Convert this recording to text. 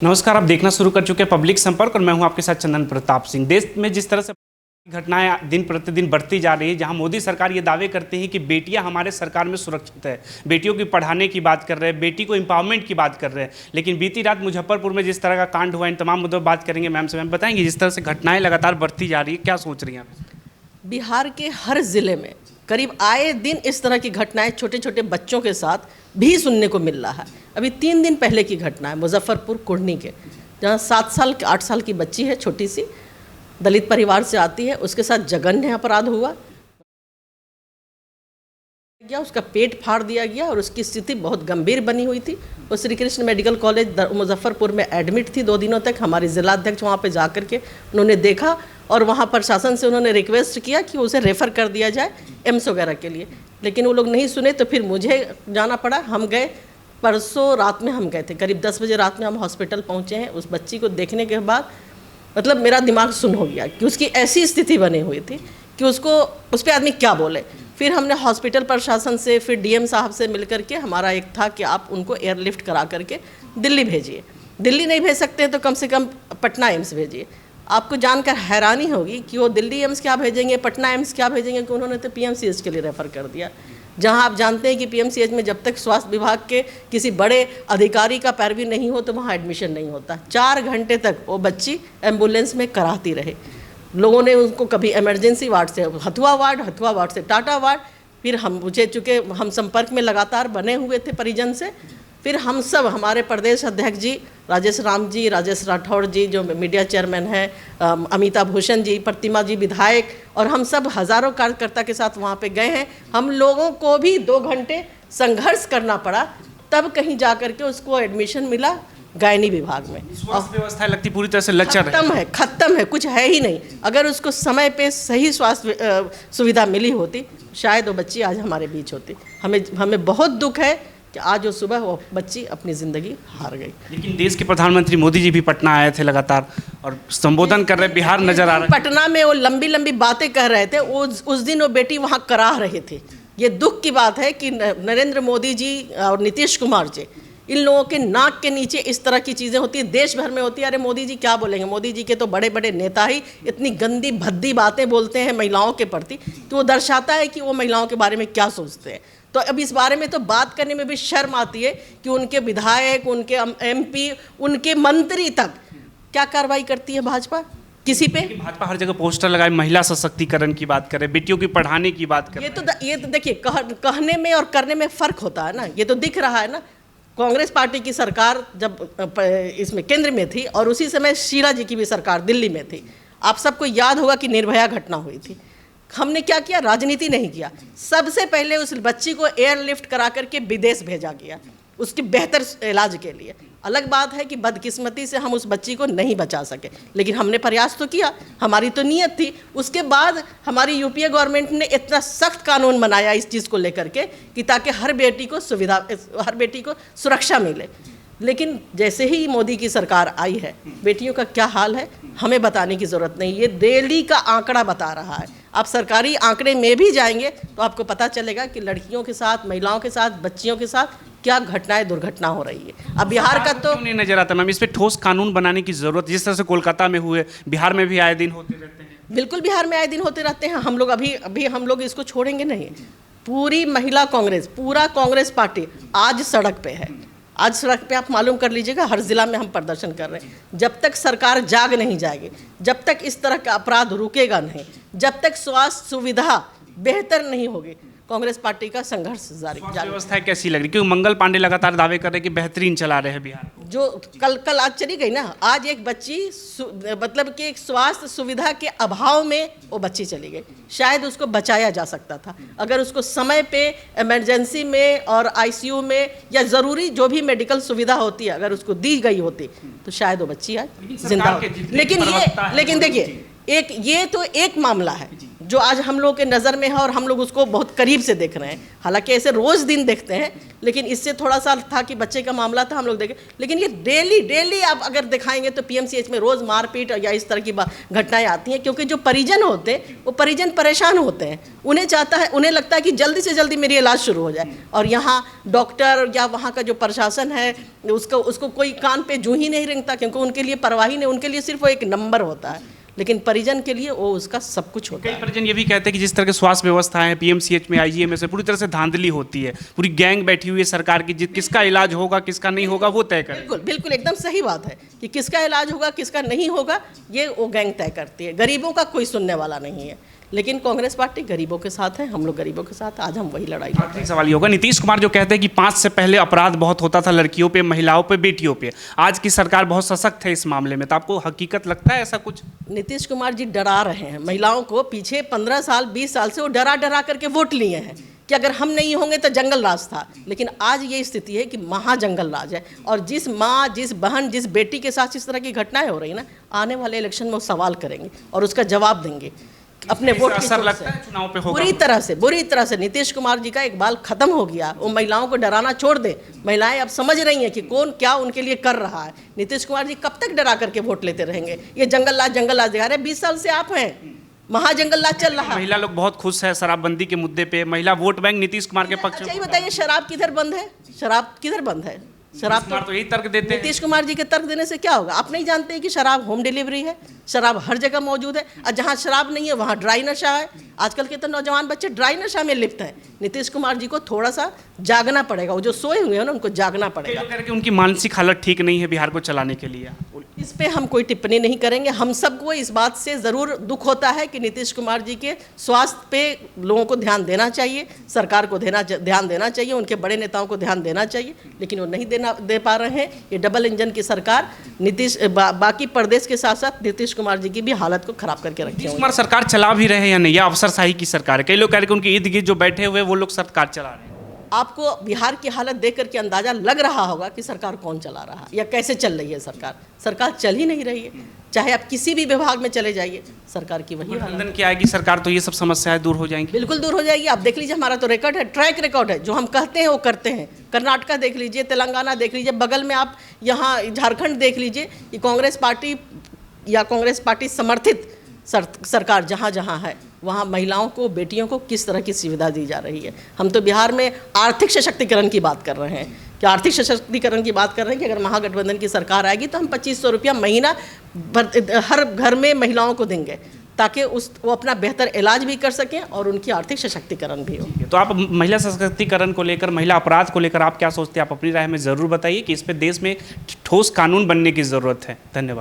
नमस्कार, आप देखना शुरू कर चुके हैं पब्लिक संपर्क और मैं हूं आपके साथ चंदन प्रताप सिंह। देश में जिस तरह से घटनाएं दिन प्रतिदिन बढ़ती जा रही है, जहां मोदी सरकार ये दावे करते हैं कि बेटियां हमारे सरकार में सुरक्षित है, बेटियों की पढ़ाने की बात कर रहे हैं, बेटी को एम्पावरमेंट की बात कर रहे हैं, लेकिन बीती रात मुजफ्फरपुर में जिस तरह का कांड हुआ, इन तमाम मुद्दों पर बात करेंगे। मैम से मैम बताएंगे, जिस तरह से घटनाएं लगातार बढ़ती जा रही है, क्या सोच रही हैं आप? बिहार के हर ज़िले में करीब आए दिन इस तरह की घटनाएं छोटे छोटे बच्चों के साथ भी सुनने को मिल रहा है। अभी 3 दिन पहले की घटना है मुजफ्फरपुर कुढ़नी के, जहां 7 साल 8 साल की बच्ची है, छोटी सी दलित परिवार से आती है, उसके साथ जघन्य अपराध हुआ गया, उसका पेट फाड़ दिया गया और उसकी स्थिति बहुत गंभीर बनी हुई थी। वो श्री कृष्ण मेडिकल कॉलेज मुजफ्फरपुर में एडमिट थी 2 दिनों तक। हमारे जिलाध्यक्ष वहाँ पे जाकर के उन्होंने देखा और वहाँ प्रशासन से उन्होंने रिक्वेस्ट किया कि उसे रेफ़र कर दिया जाए एम्स वगैरह के लिए, लेकिन वो लोग नहीं सुने। तो फिर मुझे जाना पड़ा। हम गए, परसों रात में हम गए थे, करीब 10 बजे रात में हम हॉस्पिटल पहुँचे हैं। उस बच्ची को देखने के बाद मतलब मेरा दिमाग सुन्न हो गया कि उसकी ऐसी स्थिति बनी हुई थी कि उस पर आदमी क्या बोले। फिर हमने हॉस्पिटल प्रशासन से, फिर डीएम साहब से मिल करके हमारा एक था कि आप उनको एयरलिफ्ट करा करके दिल्ली भेजिए। दिल्ली नहीं भेज सकते हैं तो कम से कम पटना एम्स भेजिए। आपको जानकर हैरानी होगी कि वो दिल्ली एम्स क्या भेजेंगे, पटना एम्स क्या भेजेंगे, कि उन्होंने तो पीएमसीएच के लिए रेफ़र कर दिया, जहां आप जानते हैं कि पीएमसीएच में जब तक स्वास्थ्य विभाग के किसी बड़े अधिकारी का पैरवी नहीं हो तो वहाँ एडमिशन नहीं होता। 4 घंटे तक वो बच्ची एम्बुलेंस में कराती रहे। लोगों ने उनको कभी इमरजेंसी वार्ड से हथुआ वार्ड से टाटा वार्ड, फिर हम मुझे चूँकि हम संपर्क में लगातार बने हुए थे परिजन से, फिर हम सब, हमारे प्रदेश अध्यक्ष जी राजेश राम जी, राजेश राठौड़ जी जो मीडिया चेयरमैन हैं, अमिता भूषण जी, प्रतिमा जी विधायक, और हम सब हज़ारों कार्यकर्ता के साथ वहाँ पे गए हैं। हम लोगों को भी 2 घंटे संघर्ष करना पड़ा, तब कहीं जा कर के उसको एडमिशन मिला गायनी विभाग में। स्वास्थ्य व्यवस्था लगती पूरी तरह से लचर है, खत्म है, कुछ है ही नहीं। अगर उसको समय पे सही स्वास्थ्य सुविधा मिली होती, शायद वो बच्ची आज हमारे बीच होती। हमें बहुत दुख है कि आज वो सुबह वो बच्ची अपनी ज़िंदगी हार गई। लेकिन देश के प्रधानमंत्री मोदी जी भी पटना आए थे लगातार और संबोधन कर रहे, बिहार नजर आ रहा है। पटना में वो लंबी लंबी बातें कह रहे थे, उस दिन वो बेटी वहाँ करा रहे थे। ये दुख की बात है कि नरेंद्र मोदी जी और नीतीश कुमार जी, इन लोगों के नाक के नीचे इस तरह की चीज़ें होती हैं, देश भर में होती है। अरे मोदी जी क्या बोलेंगे, मोदी जी के तो बड़े बड़े नेता ही इतनी गंदी भद्दी बातें बोलते हैं महिलाओं के प्रति, तो वो दर्शाता है कि वो महिलाओं के बारे में क्या सोचते हैं। तो अब इस बारे में तो बात करने में भी शर्म आती है कि उनके विधायक, उनके एमपी, उनके मंत्री तक क्या कार्रवाई करती है भाजपा किसी पे। भाजपा हर जगह पोस्टर लगाए, महिला सशक्तिकरण की बात करे, बेटियों की पढ़ाने की बात करे। ये तो देखिए, कहने में और करने में फ़र्क होता है ना। ये तो दिख रहा है ना, कांग्रेस पार्टी की सरकार जब इसमें केंद्र में थी और उसी समय शीला जी की भी सरकार दिल्ली में थी। आप सबको याद होगा कि निर्भया घटना हुई थी। हमने क्या किया, राजनीति नहीं किया। सबसे पहले उस बच्ची को एयरलिफ्ट करा करके विदेश भेजा गया उसके बेहतर इलाज के लिए। अलग बात है कि बदकिस्मती से हम उस बच्ची को नहीं बचा सके, लेकिन हमने प्रयास तो किया, हमारी तो नीयत थी। उसके बाद हमारी यूपीए गवर्नमेंट ने इतना सख्त कानून बनाया इस चीज़ को लेकर के कि ताकि हर बेटी को सुरक्षा मिले। लेकिन जैसे ही मोदी की सरकार आई है, बेटियों का क्या हाल है हमें बताने की ज़रूरत नहीं, ये दिल्ली का आंकड़ा बता रहा है। आप सरकारी आंकड़े में भी जाएंगे तो आपको पता चलेगा कि लड़कियों के साथ, महिलाओं के साथ, बच्चियों के साथ क्या घटनाएं, दुर्घटना हो रही है। अब बिहार का तो नहीं नजर आता मैम, इस पर ठोस कानून बनाने की जरूरत, जिस तरह से कोलकाता में हुए, बिहार में भी आए दिन होते रहते हैं। बिल्कुल, बिहार में आए दिन होते रहते हैं। हम लोग अभी हम लोग इसको छोड़ेंगे नहीं। पूरी महिला कांग्रेस, पूरा कांग्रेस पार्टी आज सड़क पे है। आज सड़क पे आप मालूम कर लीजिएगा, हर ज़िला में हम प्रदर्शन कर रहे हैं। जब तक सरकार जाग नहीं जाएगी, जब तक इस तरह का अपराध रुकेगा नहीं, जब तक स्वास्थ्य सुविधा बेहतर नहीं होगी, कांग्रेस पार्टी का संघर्ष जारी। व्यवस्था कैसी लग रही, क्योंकि मंगल पांडे लगातार दावे कर रहे हैं कि बेहतरीन चला रहे हैं बिहार। जो कल आज चली गई ना, आज एक बच्ची मतलब कि एक स्वास्थ्य सुविधा के अभाव में वो बच्ची चली गई। शायद उसको बचाया जा सकता था अगर उसको समय पे इमरजेंसी में और आईसीयू में या ज़रूरी जो भी मेडिकल सुविधा होती है अगर उसको दी गई होती तो शायद वो बच्ची आज जिंदा हो। लेकिन देखिए, ये तो एक मामला है। जो आज हम लोग के नज़र में है और हम लोग उसको बहुत करीब से देख रहे हैं। हालांकि ऐसे रोज़ दिन देखते हैं, लेकिन इससे थोड़ा सा था कि बच्चे का मामला था, हम लोग देखे, लेकिन ये डेली आप अगर दिखाएंगे तो पीएमसीएच में रोज़ मारपीट या इस तरह की घटनाएं आती हैं। क्योंकि जो परिजन होते हैं वो परिजन परेशान होते हैं, उन्हें लगता है कि जल्दी से जल्दी मेरी इलाज शुरू हो जाए, और यहाँ डॉक्टर या वहाँ का जो प्रशासन है उसको कोई कान पे जूं ही नहीं रेंगता, क्योंकि उनके लिए परवाही नहीं, उनके लिए सिर्फ वो एक नंबर होता है, लेकिन परिजन के लिए वो उसका सब कुछ होता है। कई परिजन ये भी कहते हैं कि जिस तरह के स्वास्थ्य व्यवस्था है पीएमसीएच में, आईजीएमएस में, पूरी तरह से धांधली होती है, पूरी गैंग बैठी हुई है सरकार की, किसका इलाज होगा किसका नहीं होगा वो तय करे। बिल्कुल बिल्कुल एकदम सही बात है कि किसका इलाज होगा किसका नहीं होगा ये वो गैंग तय करती है। गरीबों का कोई सुनने वाला नहीं है, लेकिन कांग्रेस पार्टी गरीबों के साथ है, हम लोग गरीबों के साथ, आज हम वही लड़ाई लड़ रहे हैं। आखिरी सवाल ये होगा, नीतीश कुमार जो कहते हैं कि 5 से पहले अपराध बहुत होता था लड़कियों पे, महिलाओं पे, बेटियों पे, आज की सरकार बहुत सशक्त है इस मामले में, तो आपको हकीकत लगता है ऐसा कुछ? नीतीश कुमार जी डरा रहे हैं महिलाओं को, पीछे 15 साल 20 साल से वो डरा करके वोट लिए हैं कि अगर हम नहीं होंगे तो जंगल राज था, लेकिन आज ये स्थिति है कि महाजंगल राज है। और जिस माँ, जिस बहन, जिस बेटी के साथ इस तरह की घटनाएं हो रही है ना, आने वाले इलेक्शन में वो सवाल करेंगे और उसका जवाब देंगे अपने वोट की असर लगता है चुनाव पे होगा? बुरी तरह से नीतीश कुमार जी का एक बाल खत्म हो गया। वो महिलाओं को डराना छोड़ दे, महिलाएं अब समझ रही हैं कि कौन क्या उनके लिए कर रहा है। नीतीश कुमार जी कब तक डरा करके वोट लेते रहेंगे? ये जंगल राज दिखा रहे, 20 साल से आप हैं, महाजंगल राज चल रहा है। महिला लोग बहुत खुश है शराबबंदी के मुद्दे पे, महिला वोट बैंक नीतीश कुमार के पक्ष में। अच्छा, बताइए शराब किधर बंद है? शराब किधर बंद है? शराब तो यही तर्क देते हैं। नीतीश कुमार जी के तर्क देने से क्या होगा? आप नहीं जानते हैं कि शराब होम डिलीवरी है, शराब हर जगह मौजूद है, और जहाँ शराब नहीं है वहाँ ड्राई नशा है। आजकल के तो नौजवान बच्चे ड्राई नशा में लिप्त हैं। नीतीश कुमार जी को थोड़ा सा जागना पड़ेगा, वो जो सोए हुए हैं ना उनको जागना पड़ेगा। कि उनकी मानसिक हालत ठीक नहीं है बिहार को चलाने के लिए। इस पे हम कोई टिप्पणी नहीं करेंगे। हम सबको इस बात से ज़रूर दुख होता है कि नीतीश कुमार जी के स्वास्थ्य पे लोगों को ध्यान देना चाहिए, सरकार को ध्यान देना चाहिए, उनके बड़े नेताओं को ध्यान देना चाहिए, लेकिन वो नहीं दे पा रहे हैं। ये डबल इंजन की सरकार बाकी प्रदेश के साथ साथ नीतीश कुमार जी की भी हालत को खराब करके रखी है। नीतीश कुमार सरकार चला भी रहे हैं या नहीं, या अफसरशाही की सरकार है? कई लोग कह रहे हैं कि उनके इर्द गिर्द जो बैठे हुए वो लोग सरकार चला रहे हैं। आपको बिहार की हालत देख करके अंदाजा लग रहा होगा कि सरकार कौन चला रहा है या कैसे चल रही है सरकार। सरकार चल ही नहीं रही है, चाहे आप किसी भी विभाग में चले जाइए, सरकार की वही हालत की आएगी सरकार तो ये सब समस्याएं दूर हो जाएंगी। बिल्कुल दूर हो जाएगी। आप देख लीजिए, हमारा तो रिकॉर्ड है, ट्रैक रिकॉर्ड है, जो हम कहते हैं वो करते हैं। कर्नाटका देख लीजिए, तेलंगाना देख लीजिए, बगल में आप यहाँ झारखंड देख लीजिए, कि कांग्रेस पार्टी या कांग्रेस पार्टी समर्थित सरकार जहाँ जहाँ है वहाँ महिलाओं को, बेटियों को किस तरह की सुविधा दी जा रही है। हम तो बिहार में आर्थिक सशक्तिकरण की बात कर रहे हैं, कि आर्थिक सशक्तिकरण की बात कर रहे हैं कि अगर महागठबंधन की सरकार आएगी तो हम 2500 रुपया महीना हर घर में महिलाओं को देंगे, ताकि वो अपना बेहतर इलाज भी कर सकें और उनकी आर्थिक सशक्तिकरण भी हो। तो आप महिला सशक्तिकरण को लेकर, महिला अपराध को लेकर आप क्या सोचते हैं? आप अपनी राय में ज़रूर बताइए कि इस पर देश में ठोस कानून बनने की ज़रूरत है। धन्यवाद।